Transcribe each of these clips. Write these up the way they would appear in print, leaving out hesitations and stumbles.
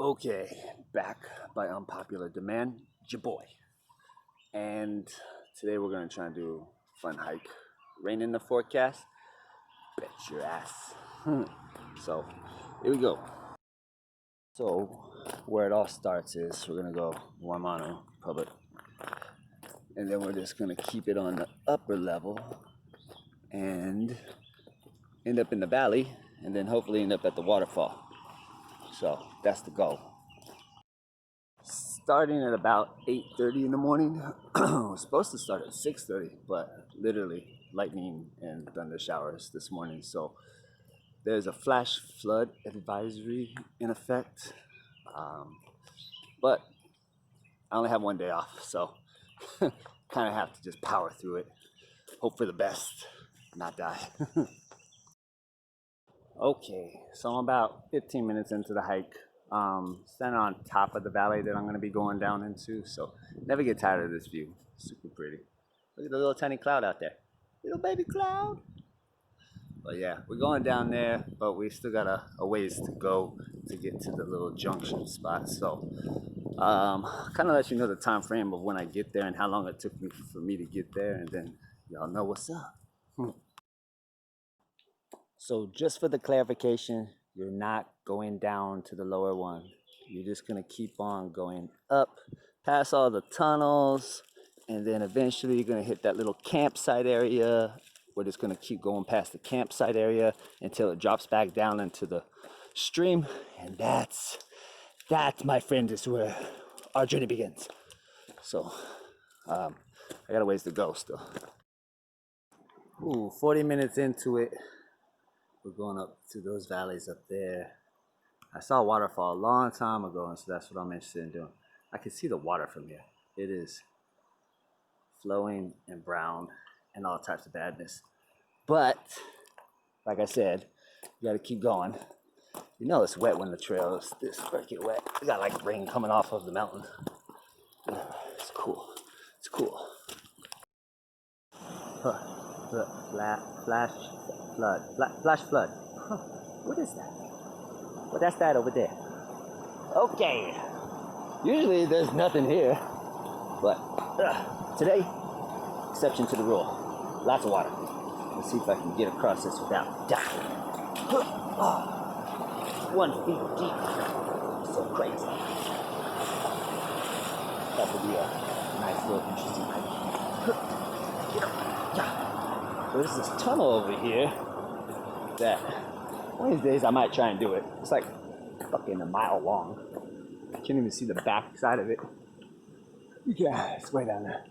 Okay, back by unpopular demand, your boy. And today we're gonna try and do a fun hike. Rain in the forecast, bet your ass. So here we go. So where it all starts is we're gonna go Waimano public, and then we're just gonna keep it on the upper level and end up in the valley, and then hopefully end up at the waterfall. So that's the goal. Starting at about 8:30 in the morning. We're supposed to start at 6:30, but literally lightning and thunder showers this morning. So there's a flash flood advisory in effect. But I only have one day off, so kind of have to just power through it. Hope for the best, not die. Okay, so I'm about 15 minutes into the hike. Standing on top of the valley that I'm going to be going down into, so never get tired of this view. Super pretty. Look at the little tiny cloud out there. Little baby cloud. But yeah, we're going down there, but we still got a ways to go to get to the little junction spot. So kind of let you know the time frame of when I get there and how long it took me for me to get there, and then y'all know what's up. So just for the clarification, you're not going down to the lower one. You're just gonna keep on going up, past all the tunnels, and then eventually you're gonna hit that little campsite area. We're just gonna keep going past the campsite area until it drops back down into the stream. And that's, my friend, is where our journey begins. So I got a ways to go still. Ooh, 40 minutes into it. We're going up to those valleys up there. I saw a waterfall a long time ago, and so that's what I'm interested in doing. I can see the water from here. It is flowing and brown and all types of badness. But, like I said, you gotta keep going. You know it's wet when the trail is this freaking wet. We got like rain coming off of the mountain. It's cool. It's cool. Flash flood. Flash flood. Huh. What is that? Well, that's that over there. Okay. Usually there's nothing here, but today, exception to the rule. Lots of water. Let's see if I can get across this without dying. 1 feet deep. So crazy. That would be a nice little interesting hike. Yeah. There's this tunnel over here that one of these days I might try and do it. It's like fucking a mile long. I can't even see the back side of it. Yeah, it's way down there.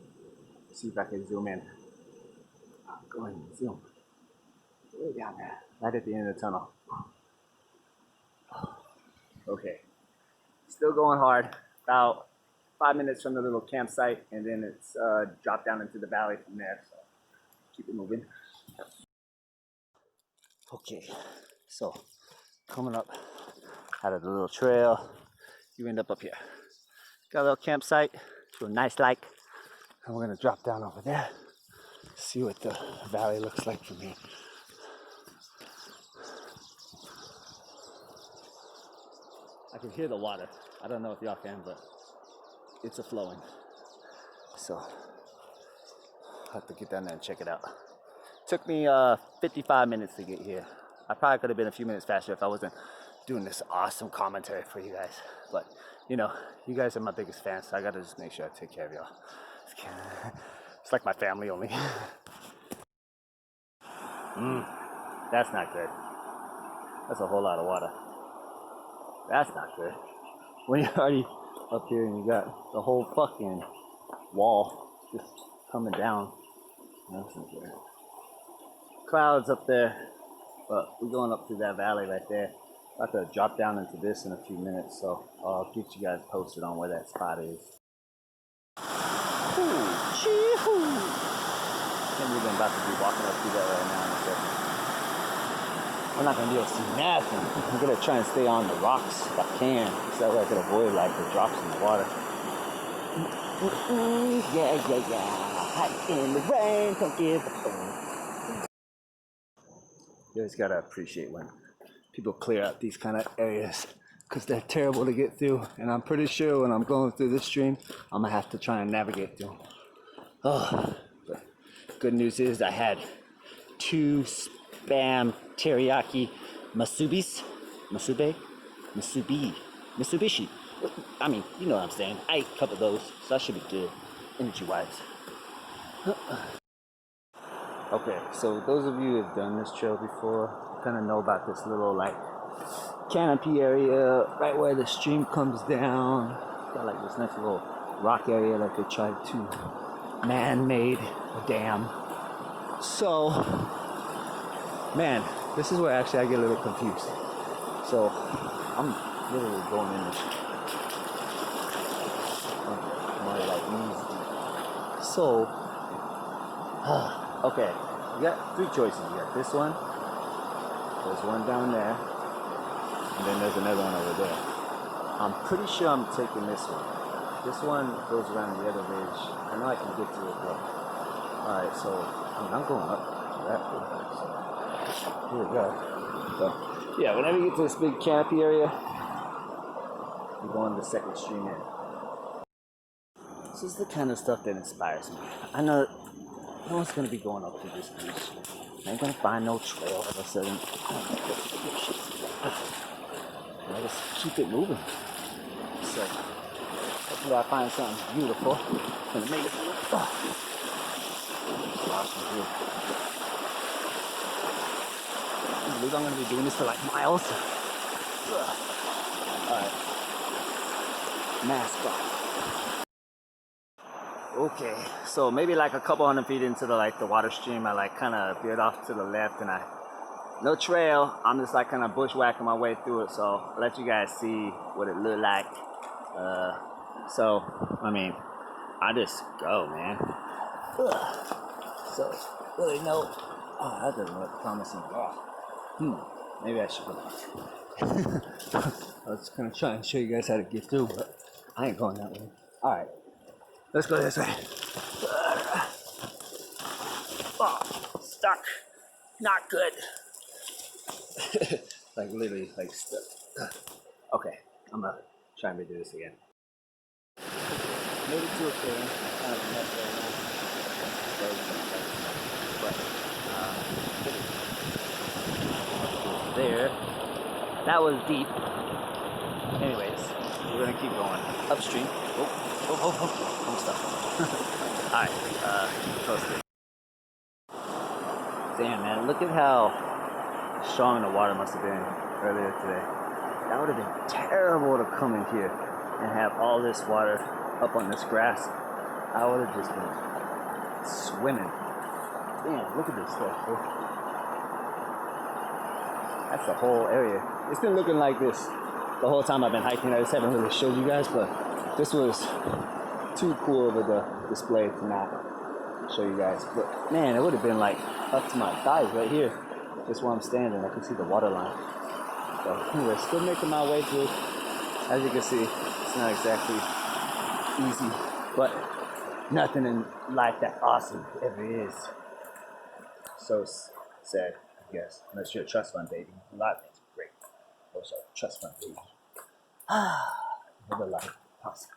Let's see if I can zoom in. Go ahead and zoom. Way down there, right at the end of the tunnel. Okay, still going hard. About 5 minutes from the little campsite, and then it's dropped down into the valley from there. So keep it moving. Okay, so coming up out of the little trail, you end up here. Got a little campsite, to a nice lake, and we're gonna drop down over there, see what the valley looks like from here. I can hear the water. I don't know if y'all can, but it's a flowing. So I'll have to get down there and check it out. Took me 55 minutes to get here. I probably could have been a few minutes faster if I wasn't doing this awesome commentary for you guys. But, you know, you guys are my biggest fans, so I gotta just make sure I take care of y'all. It's like my family only. That's not good. That's a whole lot of water. That's not good. When you're already up here and you got the whole fucking wall just coming down. That's not good. Clouds up there, but we're going up through that valley right there. About to drop down into this in a few minutes, so I'll get you guys posted on where that spot is. Cheeeehooo! Can't believe I'm about to be walking up through that right now in a second. I'm not gonna be able to see nothing. I'm gonna try and stay on the rocks if I can, so that way I can avoid like the drops in the water. Yeah. Hot in the rain, don't give a fuck. You always gotta appreciate when people clear out these kind of areas, because they're terrible to get through. And I'm pretty sure when I'm going through this stream, I'm gonna have to try and navigate through. Oh, but good news is I had 2 Spam teriyaki Mitsubishi. I mean, you know what I'm saying. I ate a couple of those, so that should be good, energy-wise. Okay, so those of you who have done this trail before kind of know about this little like canopy area right where the stream comes down. Got like this nice little rock area that they tried to man-made a dam. So, man, this is where actually I get a little confused. So, I'm literally going in this. More like easy. So, okay, you got 3 choices. You got this one, there's one down there, and then there's another one over there. I'm pretty sure I'm taking this one. This one goes around the other ridge. I know I can get to it, but alright, so I'm going up to that way. So here we go. So yeah, whenever you get to this big canopy area, you go on the second stream in. This is the kind of stuff that inspires me. I know no one's gonna be going up to this beach. I ain't gonna find no trail all of a sudden. I just keep it moving. So hopefully I find something beautiful. Gonna make it awesome view. I believe I'm gonna be doing this for like miles. Alright. Mask off. Okay, so maybe like a couple hundred feet into the water stream, I like kind of veered off to the left, and no trail. I'm just like kind of bushwhacking my way through it. So I'll let you guys see what it looked like. So I mean, I just go, man. So really no. Oh, that doesn't look promising at all. Maybe I should go. I was gonna try and show you guys how to get through, but I ain't going that way. All right. Let's go this way. Oh, stuck. Not good. Like literally, like stuck. Okay, I'm gonna try and redo this again. Made it to a clearing. Kind of a mess right now. But there. That was deep. Anyways, we're gonna keep going upstream. I'm stuck. Alright, close to it. Damn, man, look at how strong the water must have been earlier today. That would have been terrible to come in here and have all this water up on this grass. I would have just been swimming. Damn, look at this stuff, bro. That's the whole area. It's been looking like this the whole time I've been hiking. I just haven't really showed you guys, but this was too cool of a display to not show you guys. But man, it would have been like up to my thighs right here, just where I'm standing. I can see the water line. So anyway, still making my way through. As you can see, it's not exactly easy, but nothing in life that awesome ever is. So sad, I guess. Unless you're a trust fund baby. A lot of things are great. Also, trust fund baby. Another life possible.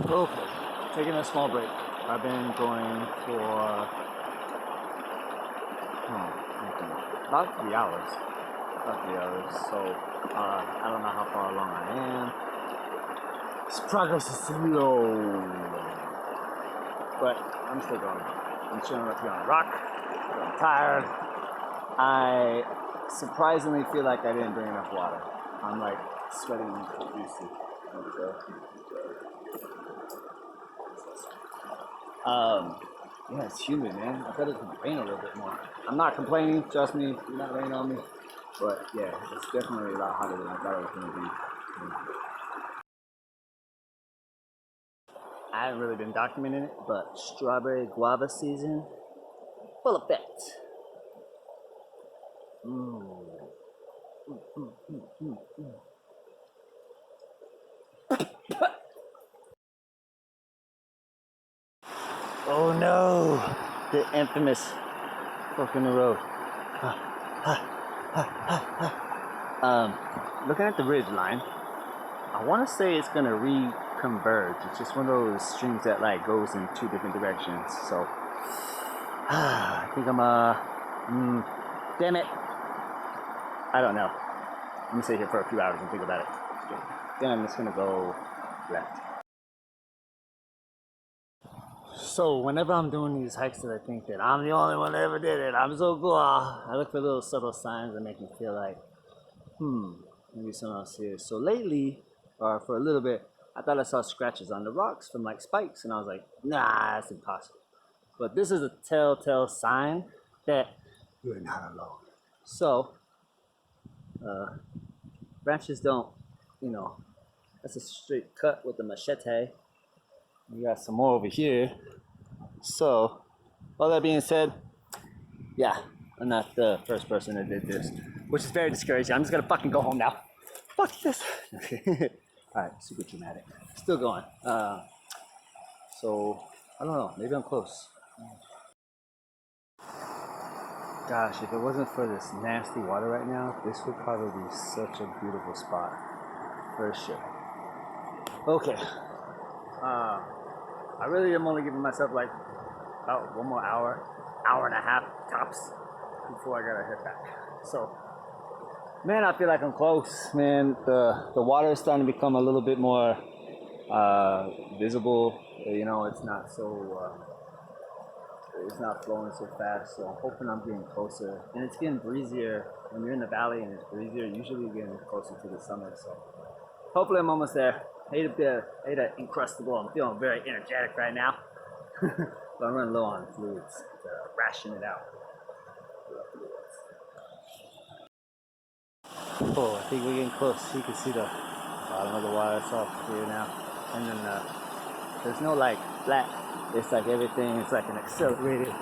Okay, taking a small break. I've been going for about 3 hours. So I don't know how far along I am. This progress is slow, but I'm still going. I'm chilling up here on a rock. I'm tired. I surprisingly feel like I didn't bring enough water. I'm like sweating profusely. Yeah, it's humid, man. I thought it would rain a little bit more. I'm not complaining, trust me, do not rain on me. But yeah, it's definitely a lot hotter than I thought it was going to be. I haven't really been documenting it, but strawberry guava season, full effect. Oh no, the infamous fork in the road. Looking at the ridge line, I want to say it's gonna reconverge. It's just one of those streams that like goes in two different directions. So I think I'm damn it. I don't know. I'm gonna stay here for a few hours and think about it. Then I'm just gonna go left. So whenever I'm doing these hikes that I think that I'm the only one that ever did it, I'm so cool, I look for little subtle signs that make me feel like, maybe someone else here. So lately, or for a little bit, I thought I saw scratches on the rocks from like spikes, and I was like, nah, that's impossible. But this is a telltale sign that you're not alone. So, branches don't, that's a straight cut with the machete. We got some more over here. So, all that being said, yeah, I'm not the first person that did this, which is very discouraging. I'm just gonna fucking go home now. Fuck this. Alright, super dramatic. Still going. So, I don't know, maybe I'm close. Gosh, if it wasn't for this nasty water right now, this would probably be such a beautiful spot. For sure. Okay. I really am only giving myself like about one more hour and a half tops before I gotta head back. So, man, I feel like I'm close, man. The water is starting to become a little bit more visible. It's not so it's not flowing so fast. So I'm hoping I'm getting closer, and it's getting breezier when you're in the valley, and it's breezier. Usually, you're getting closer to the summit. So hopefully, I'm almost there. I ate a Encrustable. I'm feeling very energetic right now. But I'm running low on fluids to ration it out. Oh, I think we're getting close. You can see the bottom of the water. It's all clear now. And then there's no like flat. It's like everything. It's like an accelerated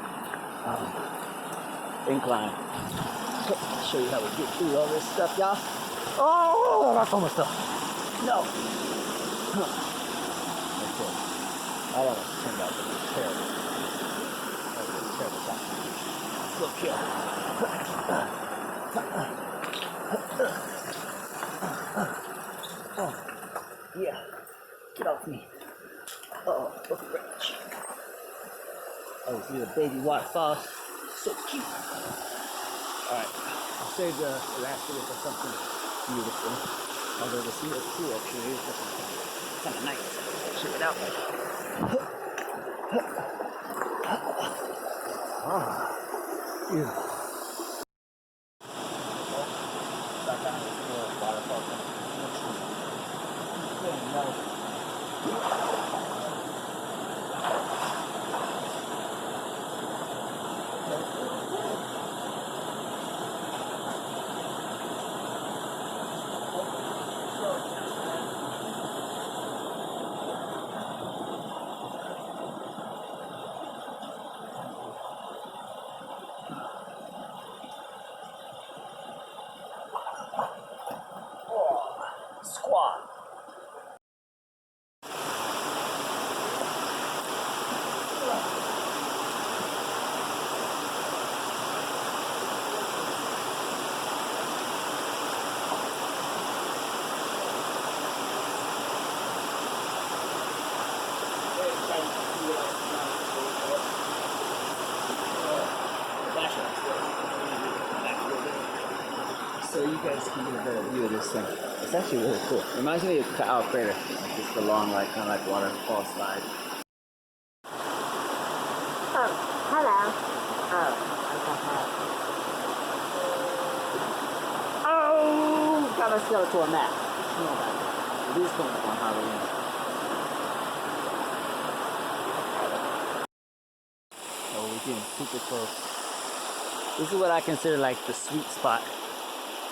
incline. I'll show you how we get through all this stuff, y'all. Oh, that's almost done. No. Okay. I don't know. It turned out to be terrible. That was a terrible shot. Look here. Oh, yeah. Get off me. Oh, look at that. Oh, see the baby waterfalls. So cute. Alright. I'll save the last video for something beautiful. Although the sea is cool actually. It's kind of nice. Check it out. Oh, beautiful. Squat. So you guys can get a better view of this thing. It's actually really cool. It reminds me of Cheeeehooo crater, like just a long, kind of like waterfall slide. Oh, hello. Oh, got a skeletal on that. It is coming up on Halloween. Oh, we're getting super close. This is what I consider like the sweet spot.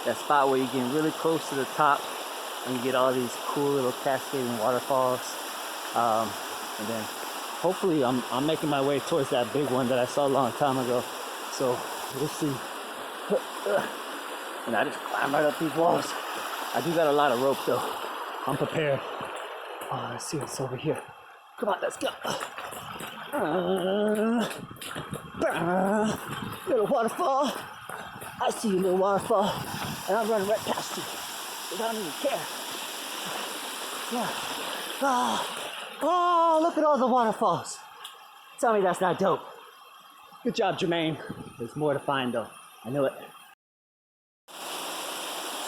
That spot where you're getting really close to the top and you get all these cool little cascading waterfalls. And then hopefully I'm making my way towards that big one that I saw a long time ago. So we'll see. And I just climb right up these walls. I do got a lot of rope though. I'm prepared. Oh, let's see what's over here. Come on, let's go. Little waterfall. I see you, little waterfall. And I'm running right past you. I don't even care. Yeah. Oh, look at all the waterfalls. Tell me that's not dope. Good job, Jermaine. There's more to find though. I knew it.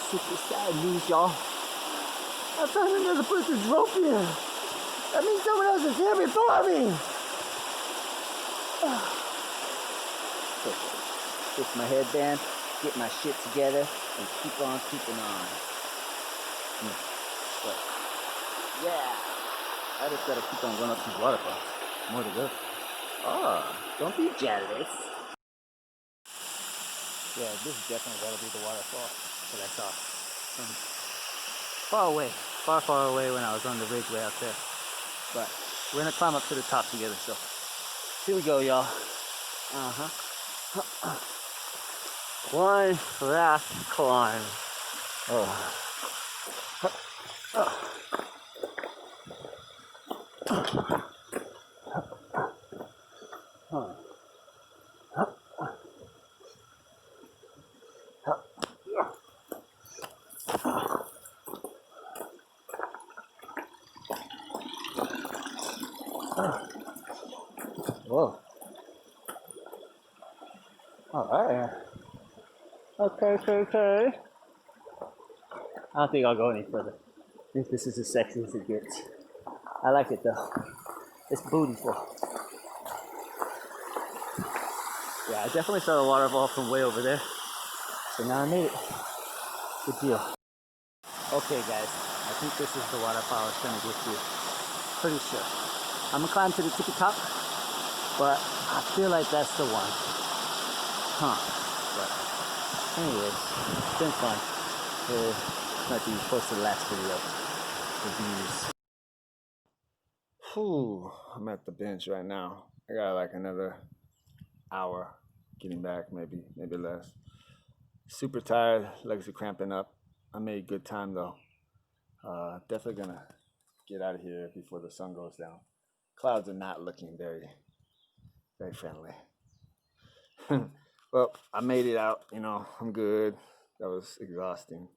Super sad news, y'all. I found another person's rope here. That means someone else is here before me. Fix my headband, get my shit together, and keep on keeping on. But, yeah. I just gotta keep on going up these waterfalls. More to go. Oh, don't be jealous. Yeah, this is definitely gotta be the waterfall that I saw from far away, far away when I was on the ridge way out there. But we're gonna climb up to the top together, so here we go, y'all. One last climb. Oh. Whoa. Alright. Okay. I don't think I'll go any further. I think this is as sexy as it gets. I like it though. It's bootyful. Yeah, I definitely saw the waterfall from way over there. So now I made it. Good deal. Okay guys, I think this is the waterfall I was trying to get to. Pretty sure. I'm gonna climb to the tippy top, but I feel like that's the one. Huh. But anyways, it's been fun. Might be close to the last video. The views. Whew, I'm at the bench right now. I got like another hour getting back, maybe less. Super tired, legs are cramping up. I made good time though. Definitely gonna get out of here before the sun goes down. Clouds are not looking very friendly. Well, I made it out, I'm good. That was exhausting.